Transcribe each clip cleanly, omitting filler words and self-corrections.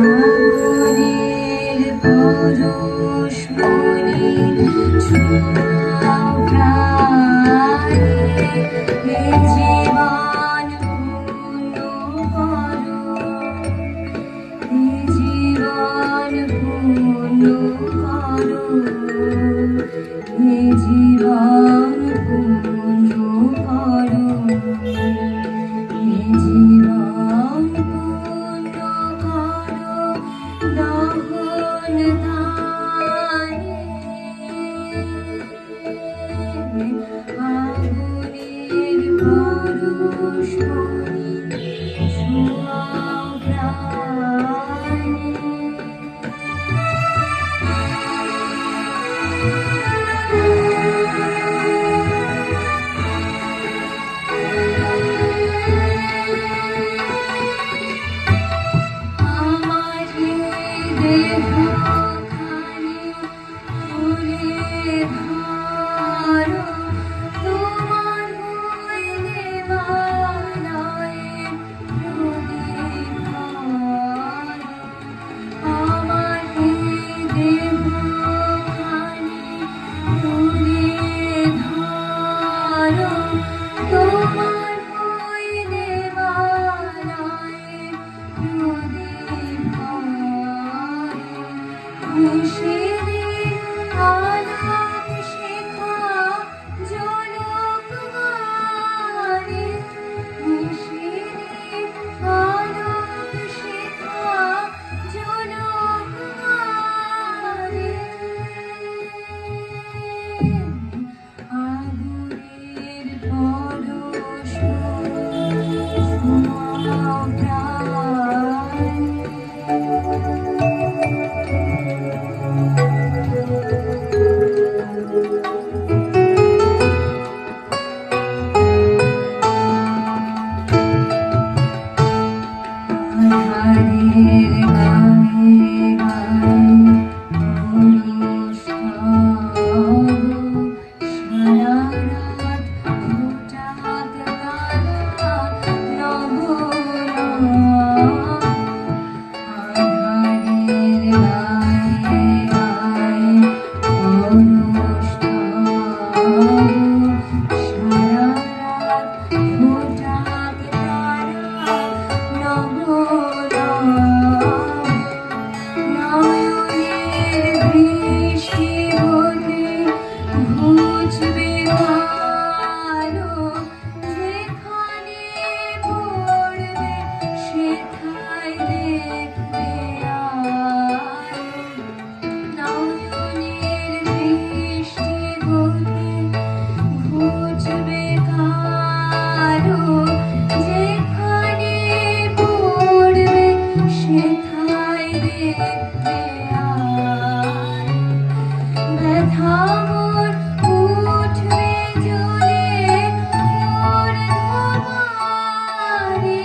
আগুনের পরশ মনি ছোঁয়াও প্রাণে, এ জীবন পূর্ণ করো, এ জীবন পূর্ণ করো, এ জীবন পূর্ণ করো, এ জীবন পূর্ণ করো দহন দানে। আগুনের পরশ মনি ছোঁয়াও প্রাণে। আমার দেহখানি তুলে ধরো, তোমার বইলে বানায়ে প্রদীপ করো। আমার দেহখানি তুলে ধরো, তোমার বইলে বানায়ে প্রদীপ করো। সেদিন আলোক শেখা জ্বলুক গানে, সেদিন আলোক শেখা জ্বলুক গানে। আগুনের পরশ মনি ছোঁয়াও প্রাণে। আধারের গায়ে গায়ে অনুষ্ঠান, সারা রাত ফোটাক তারা নব নব। আধারের গায়ে গায়ে অনুষ্ঠান, সারা রাত ফোটাক তারা নব নব। নয়নের বৃষ্টি হতে ঘুচবে কালো, যেখানে পড়বে সেথায় দেখবে আলো। নয়নের বৃষ্টি হতে ঘুচবে কালো, যেখানে পড়বে সেথায় দেখবে আলো। ব্যথা মোর উঠবে জ্বলে মোর ধোঁয়ারে,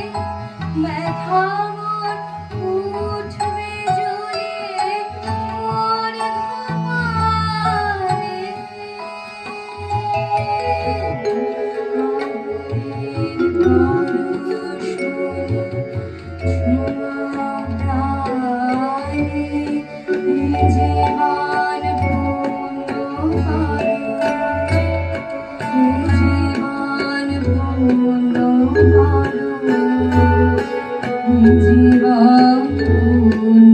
ব্যথা মোর উঠবে জ্বলে মোর ধোঁয়ারে। আগুনের পরশ মনি ছোঁয়াও প্রাণে, এ জীবন পূর্ণ করো, এ জীবন পূর্ণ করো, এ জীবন পূর্ণ